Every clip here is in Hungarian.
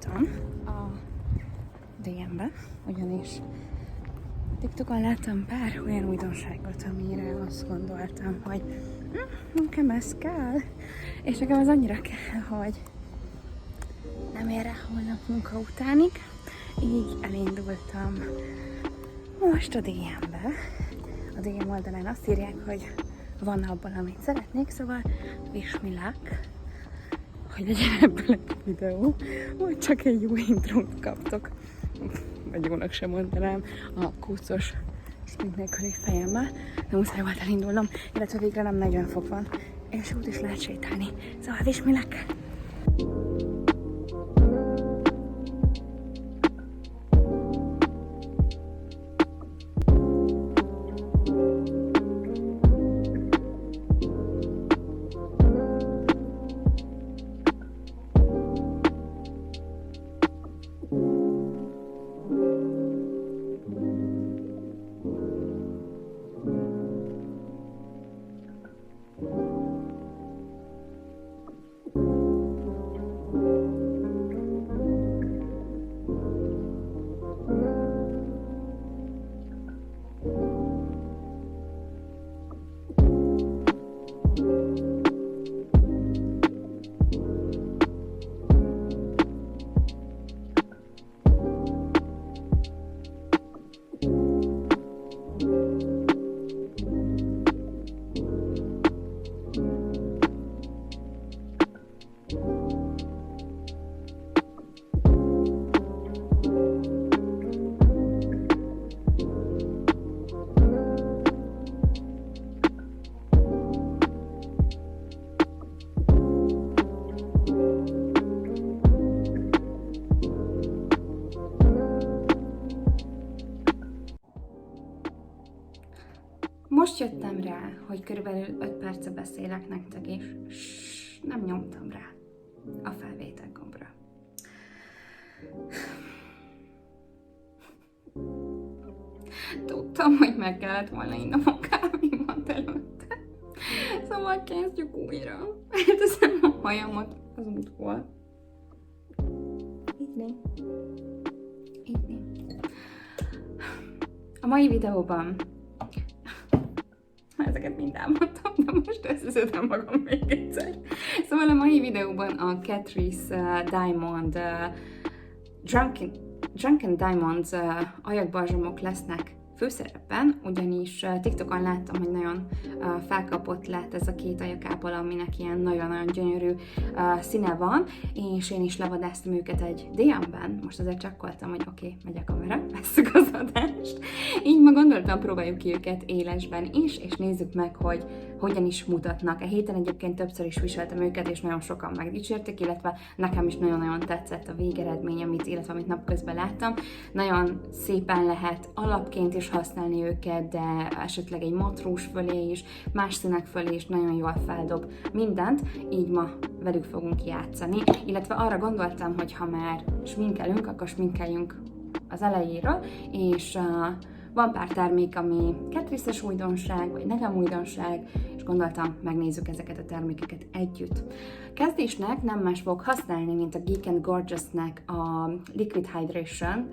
belenyúltam a DM-be, ugyanis TikTokon láttam pár olyan újdonságot, amire azt gondoltam, hogy nekem ez kell, és nekem az annyira kell, hogy nem ér rá holnap munka utánig, így elindultam most a DM-be. A DM oldalán azt írják, hogy van abban, amit szeretnék, szóval wish me luck, hogy legyen ebből egy videó, vagy csak egy jó intrót kaptok. Vagy jónak sem mondanám a kúcos smink nélküli fejemmel, de muszáj volt elindulnom, illetve végre nem 40 fok van, és út is lehet sétálni. Szóval wish me luck! Most jöttem rá, hogy körülbelül 5 perce beszélek nektek, és nem nyomtam rá a felvétel gombra. Tudtam, hogy meg kellett volna innom a kávémat előtte. Szóval kezdjük újra. Elteszem a hajamat az útból. Így. A mai videóban ezeket mind elmondtam, de most összeszedem magam még egyszer. Szóval a mai videóban a Catrice Diamond Drunken Diamonds ajakbalzsamok lesznek főszerepben, ugyanis TikTokon láttam, hogy nagyon felkapott lett ez a két ajakából, aminek ilyen nagyon-nagyon gyönyörű színe van, és én is levadáztam őket egy DM-ben. Most azért csekkoltam, hogy oké, megy a kamera, vesszük az adást. Így ma gondoltam, próbáljuk ki őket élesben is, és nézzük meg, hogy hogyan is mutatnak. A héten egyébként többször is viseltem őket, és nagyon sokan megdicsérték, illetve nekem is nagyon-nagyon tetszett a végeredmény, amit napközben láttam. Nagyon szépen lehet alapként is használni őket, de esetleg egy matrós fölé is, más színek fölé is nagyon jól feldob mindent, így ma velük fogunk játszani. Illetve arra gondoltam, hogy ha már sminkelünk, akkor sminkeljünk az elejéről, és van pár termék, ami Catrice-es újdonság, vagy nekem újdonság, és gondoltam, megnézzük ezeket a termékeket együtt. Kezdésnek nem más fogok használni, mint a Geek & Gorgeous-nek a Liquid Hydration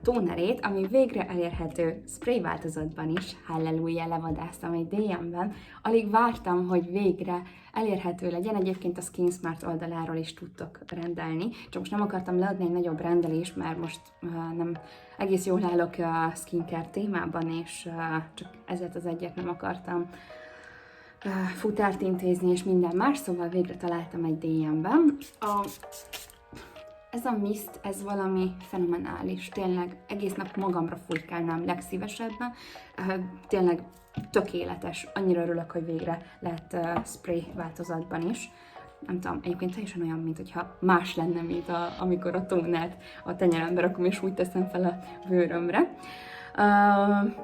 tónerét, ami végre elérhető spray változatban is. Halleluja, levadáztam egy DM-ben. Alig vártam, hogy végre elérhető legyen. Egyébként a Skin Smart oldaláról is tudtok rendelni. Csak most nem akartam leadni egy nagyobb rendelést, mert most nem egész jól állok a skincare témában, és csak ezért az egyet nem akartam futárt intézni, és minden más, szóval végre találtam egy DM-ben. Ez a mist, ez valami fenomenális, tényleg egész nap magamra fújkálnám legszívesebben, tényleg tökéletes, annyira örülök, hogy végre lett spray változatban is. Nem tudom, egyébként teljesen olyan, mintha más lenne, mint amikor a tónert a tenyerembe rakom, és úgy teszem fel a bőrömre.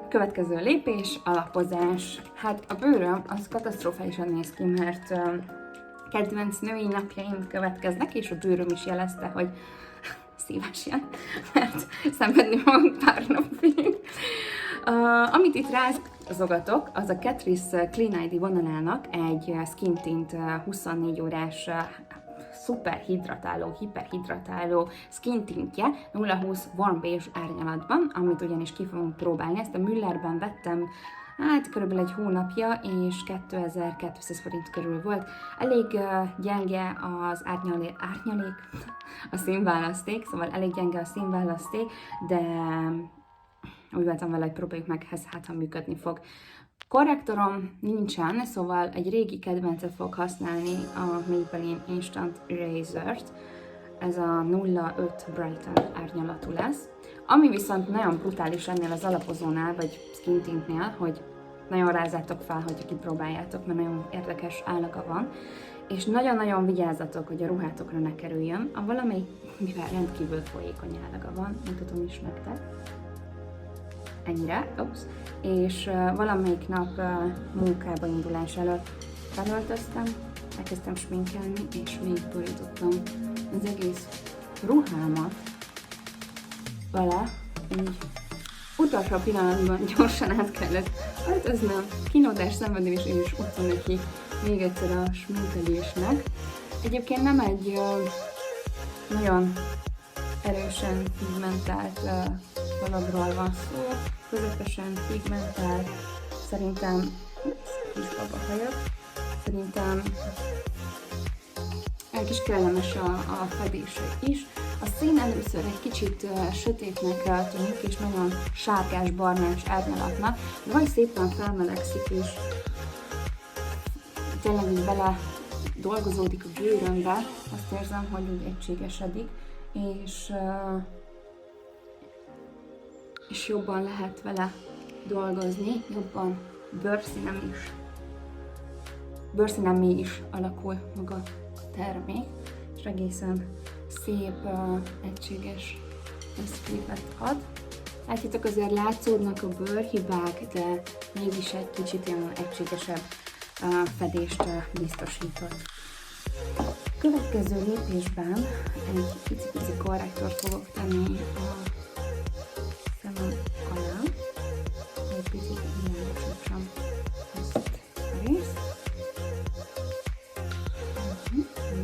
Következő lépés, alapozás. Hát a bőröm az katasztrofálisan néz ki, mert kedvenc női napjaim következnek, és a bőröm is jelezte, hogy szíves jön, mert szenvedni magam pár napig. Amit itt rázogatok, az a Catrice Clean ID vonalának egy Skin Tint 24 órás szuper hidratáló, hiperhidratáló skin tintje 020 Warm Beige árnyalatban, amit ugyanis ki fogunk próbálni. Ezt a Müllerben vettem, hát körülbelül egy hónapja, és 2200 forint körül volt. Elég gyenge az árnyalék, a színválaszték, szóval elég gyenge a színválaszték, de úgy voltam vele, hogy próbáljuk meg, hát ha működni fog. Korrektorom nincsen, szóval egy régi kedvencet fog használni, a Maybelline Instant Razor-t. Ez a 05 Brighten árnyalatú lesz. Ami viszont nagyon brutális ennél az alapozónál, vagy skin tintnél, hogy nagyon rázátok fel, hogyha kipróbáljátok, mert nagyon érdekes állaga van. És nagyon-nagyon vigyázzatok, hogy a ruhátokra ne kerüljön. A valamelyik, mivel rendkívül folyékony állaga van, mutatom is nektek. Ennyire, és valamelyik nap munkába indulás előtt felöltöztem, elkezdtem sminkelni, és végigborítottam az egész ruhámat vele, így utolsó pillanatban gyorsan át kellett öltöznem, kínódás szenvedés, és utcon neki még egyszer a sminkelésnek. Egyébként nem egy nagyon erősen pigmentált dologról van szó, közepesen pigmentált, szerintem, egy kis kellemes a fedése is. A szín először egy kicsit sötétnek tűnik, és nagyon sárgás, barnás árnyalatnak, de vagy szépen felmelegszik, és tényleg így bele dolgozódik a bőrömbe, azt érzem, hogy úgy egységesedik, és jobban lehet vele dolgozni, jobban bőrszínemé is alakul maga a termék, és egészen szép, egységes összképet ad. Látjátok, azért látszódnak a bőrhibák, de mégis egy kicsit ilyen egységesebb fedést biztosított. Következő lépésben egy pici korrektort fogok tenni a szemem alá. Egy picit ilyen csúcsam ezt a részt.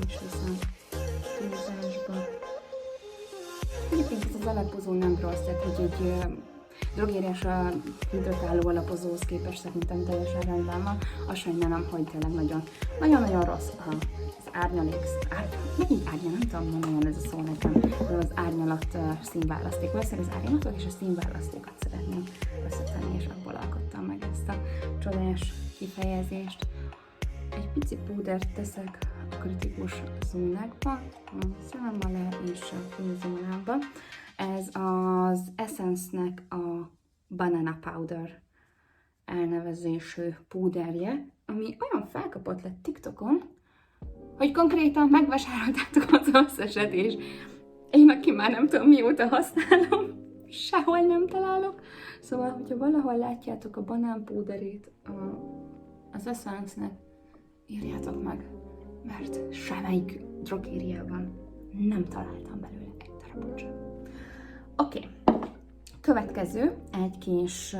És viszont túlzásba. Egyébként ez az alapozó nem rossz, tehát hogy egy drogériás hidratáló alapozóhoz képest szerintem teljesen rendben van. Azt sajnálom, hogy tényleg nagyon rossz az árnyalék, megint árnyalat, nem tudom mondani ez a szó nekem, az árnyalat színválaszték. Először az árnyalatot és a színválasztékat szeretném összetenni, és abból alkottam meg ezt a csodás kifejezést. Egy pici púdert teszek a kritikus zónákba, a szemem alá és a fülzónába. Ez az Essence-nek a Banana Powder elnevezésű púderje, ami olyan felkapott lett TikTokon, hogy konkrétan megvásároltátok az összeset, és én aki már nem tudom mióta használom, sehol nem találok. Szóval, hogyha valahol látjátok a banánpúderét az Essence-nek, írjátok meg, mert semmelyik drogériában nem találtam belőle egy darabot sem. Oké. Következő egy kis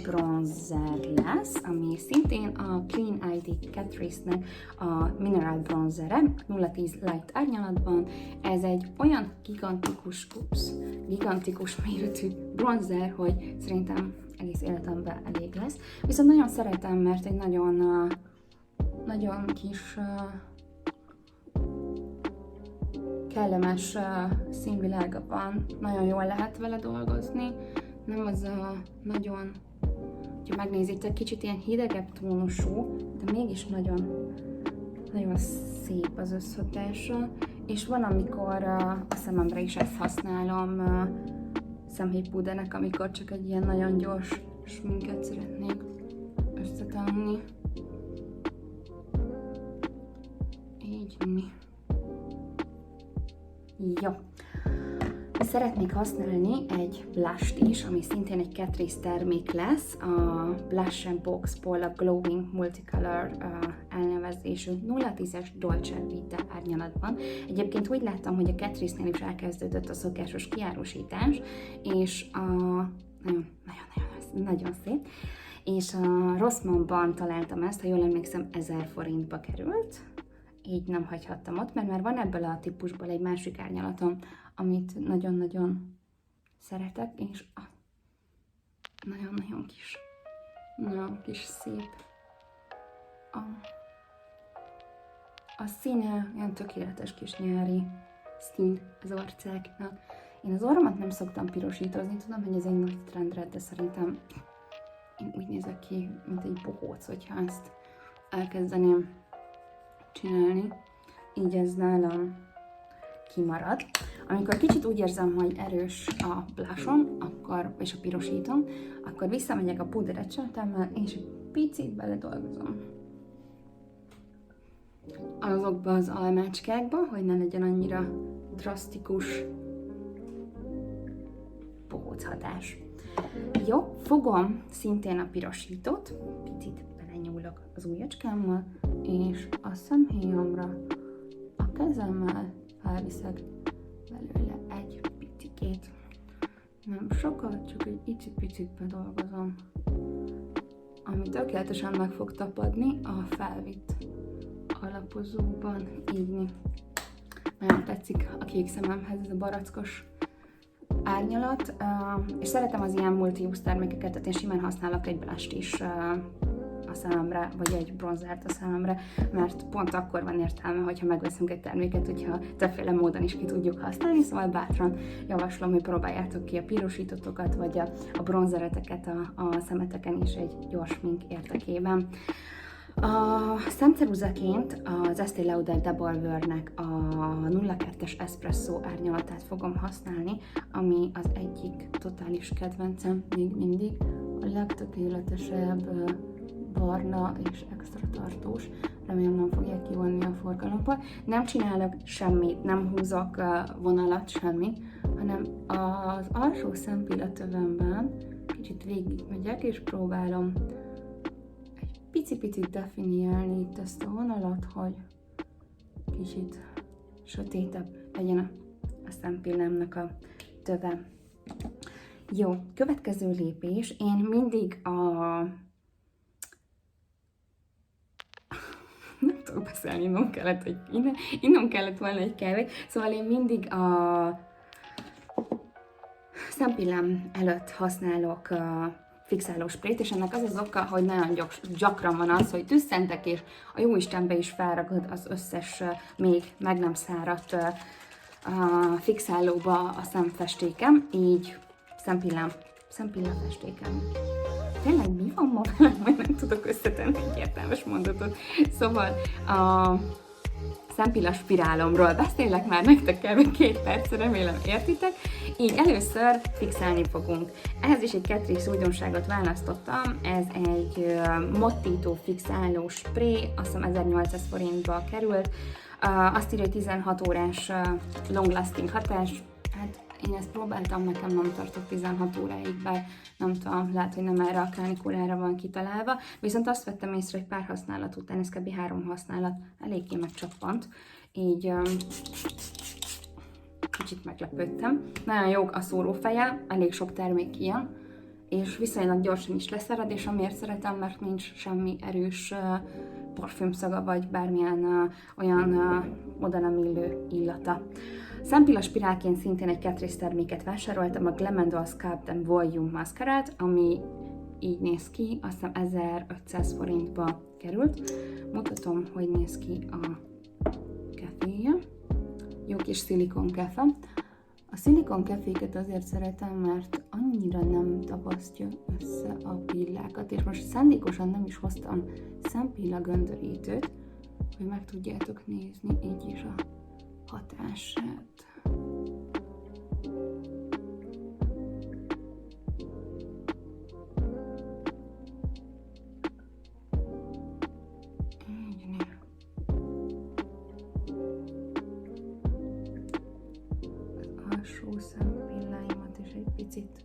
bronzer lesz, ami szintén a Clean ID Catrice-nek a Mineral Bronzere, 010 Light árnyalatban. Ez egy olyan gigantikus méretű bronzer, hogy szerintem egész életemben elég lesz. Viszont nagyon szeretem, mert egy nagyon kis kellemes színvilága van, nagyon jól lehet vele dolgozni, nem az a nagyon, ha megnézitek, kicsit ilyen hidegebb tónusú, de mégis nagyon szép az összhatása, és van, amikor a szememre is ezt használom szemhéjpúdernek, amikor csak egy ilyen nagyon gyors sminket szeretnék összetenni. Így mi. Jó. Szeretnék használni egy blush-t is, ami szintén egy Catrice termék lesz, a Blush & Box-ból a Glowing Multicolor elnevezésű 010-es Dolce Vita árnyalatban. Egyébként úgy láttam, hogy a Catrice-nél is elkezdődött a szokásos kiárusítás, és nagyon szép, és a Rossmannban találtam ezt, ha jól emlékszem, 1000 forintba került, így nem hagyhattam ott, mert már van ebből a típusból egy másik árnyalatom, amit nagyon-nagyon szeretek, és nagyon kis szép. A színe olyan tökéletes kis nyári szín az arcáknak. Én az orromat nem szoktam pirosítozni, tudom, hogy ez egy nagy trendre, de szerintem én úgy nézek ki, mint egy bohóc, hogyha ezt elkezdeném csinálni. Így ez nálam kimarad. Amikor kicsit úgy érzem, hogy erős a blushom, és a pirosítom, akkor visszamegyek a púderecsetemmel, és egy picit beledolgozom azokba az almácskákba, hogy ne legyen annyira drasztikus bohóc hatás. Jó, fogom szintén a pirosítót, picit belenyúlok az ujjacskámmal, és a szemhéjamra a kezemmel felviszek belőle egy picikét. Nem sokat, csak egy icipicit bedolgozom, ami tökéletesen meg fog tapadni a felvitt alapozóban, így. Nagyon tetszik a kék szememhez ez a barackos árnyalat, és szeretem az ilyen multi-use termékeket, tehát én simán használok egy blusht is a szememre, vagy egy bronzert a szememre, mert pont akkor van értelme, hogyha megveszünk egy terméket, hogyha többféle módon is ki tudjuk használni, szóval bátran javaslom, hogy próbáljátok ki a pirosítótokat, vagy a bronzereteket a szemeteken is egy gyors mink érdekében. A szemceruzaként az Estée Lauder Double Wear-nek a 02-es Espresso árnyalatát fogom használni, ami az egyik totális kedvencem még mindig, a legtökéletesebb barna és extra tartós. Remélem nem fogják kivonni a forgalomból. Nem csinálok semmit, nem húzok vonalat, semmi, hanem az alsó szempillatövemben kicsit végigmegyek és próbálom picit definiálni itt ezt a vonalat, hogy kicsit sötétebb legyen a szempillámnak a töve. Jó, következő lépés. Én mindig nem tudok beszélni, innom kellett volna egy kávét, szóval én mindig a szempillám előtt használok fixáló sprayt, és ennek az az oka, hogy nagyon gyakran van az, hogy tüsszentek, és a jóistenbe is felragad az összes még meg nem száradt fixálóba a szemfestékem, így szempilláfestékem. Tényleg mi van ma velem, hogy nem tudok összetenni egy értelmes mondatot. Szóval a szempilla spirálomról beszélek már nektek kb. 2 perc, remélem értitek. Így először fixálni fogunk. Ehhez is egy Catrice újdonságot választottam, ez egy mottító fixáló spray, azt hiszem 1800 forintba került. Azt írja, hogy 16 órás long lasting hatás. Hát én ezt próbáltam, nekem nem tartott 16 óráig, bár nem tudom, lehet, hogy nem erre a kánikulára van kitalálva. Viszont azt vettem észre, hogy pár használat után, ez kb. 3 használat, eléggé megcsappant. Így kicsit meglepődtem. Nagyon jó a szórófeje, elég sok termék ilyen, és viszonylag gyorsan is leszárad, és amiért szeretem, mert nincs semmi erős parfümszaga, vagy bármilyen olyan oda nem illő illata. Szempilla spirálként szintén egy Catrice terméket vásároltam, a Glamendal Sculpt and Volume Mascarát, ami így néz ki, azt hiszem 1500 forintba került. Mutatom, hogy néz ki a keféje. Jó kis szilikon kefe. A szilikon keféket azért szeretem, mert annyira nem tapasztja össze a pillákat, és most szándékosan nem is hoztam szempilla göndörítőt, hogy meg tudjátok nézni így is a hatását. Alsó szempilláimat is egy picit.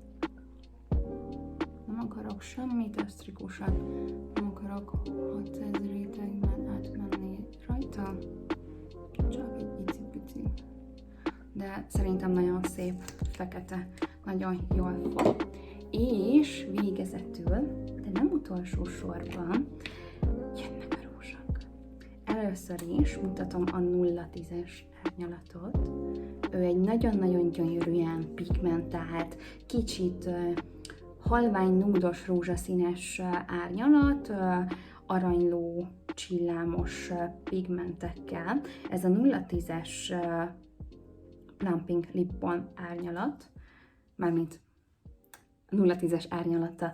Nem akarok semmi drasztikusan, nem akarok 600 rétegben átmenni rajta, csak egy pici. De szerintem nagyon szép, fekete, nagyon jól fog. És végezetül, de nem utolsó sorban, jönnek a rózsak. először is mutatom a 0-10-es árnyalatot. Ő egy nagyon-nagyon gyönyörűen pigmentált, kicsit halvány núdos rózsaszínes árnyalat, aranyló csillámos pigmentekkel. Ez a 0-10-es Plumping Lip Balm árnyalat, mármint 0-10-es árnyalata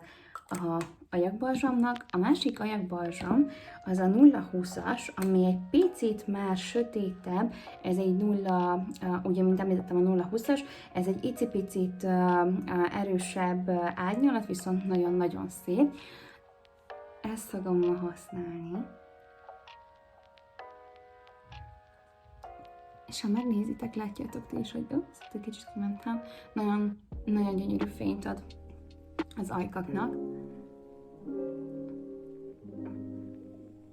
a ajakbalzsamnak. A másik ajakbalzsam az a 0-20-as, ami egy picit már sötétebb, ez egy ugye mint említettem a 0-20-as, ez egy icipicit erősebb árnyalat, viszont nagyon-nagyon szép. Ezt fogom ma használni. És ha megnézitek, látjátok ti is, hogy egy kicsit kimentem, nagyon, nagyon gyönyörű fényt ad az ajkaknak.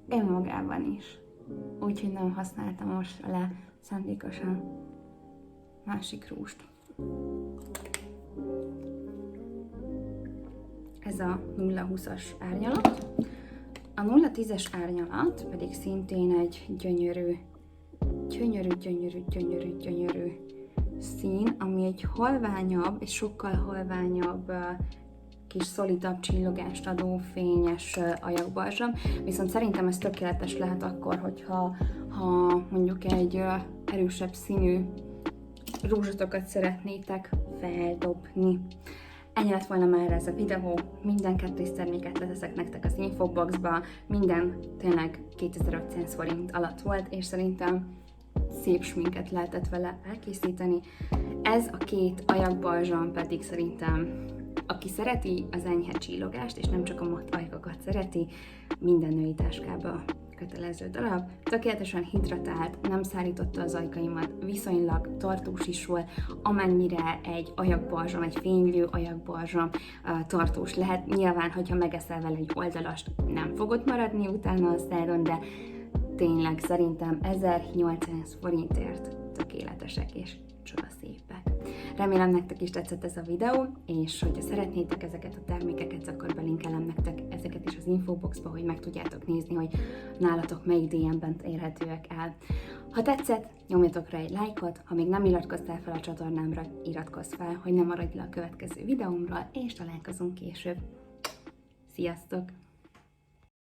Önmagában is. Úgyhogy nem használtam most le szándékosan másik rúst. Ez a 0-20-as árnyalat. A 0-10-es árnyalat pedig szintén egy gyönyörű szín, ami egy halványabb, és sokkal halványabb, kis szolidabb csillogást adó fényes ajakbalzsam, viszont szerintem ez tökéletes lehet akkor, hogyha mondjuk egy erősebb színű rúzsotokat szeretnétek feldobni. Ennyi lett volna már ez a videó, minden kettős terméket leteszek nektek az infoboxba, minden tényleg 2500 forint alatt volt, és szerintem szép sminket lehetett vele elkészíteni. Ez a két ajakbalzsam pedig szerintem, aki szereti az enyhe csillogást, és nem csak a matt ajkakat szereti, minden női táskába kötelező darab. Tökéletesen hidratált, nem szárította az ajkaimat, viszonylag tartós is volt, amennyire egy ajakbalzsam, egy fénylő ajakbalzsam tartós lehet. Nyilván, hogyha megeszel vele egy oldalast, nem fogod maradni utána a szádon, de tényleg szerintem 1800 forintért tökéletesek és csodaszépek. Remélem nektek is tetszett ez a videó, és hogyha szeretnétek ezeket a termékeket, akkor belinkelem nektek ezeket is az infoboxba, hogy meg tudjátok nézni, hogy nálatok melyik DM-ben érhetőek el. Ha tetszett, nyomjatok rá egy lájkot, ha még nem iratkoztál fel a csatornámra, iratkozz fel, hogy ne maradj le a következő videómról, és találkozunk később. Sziasztok!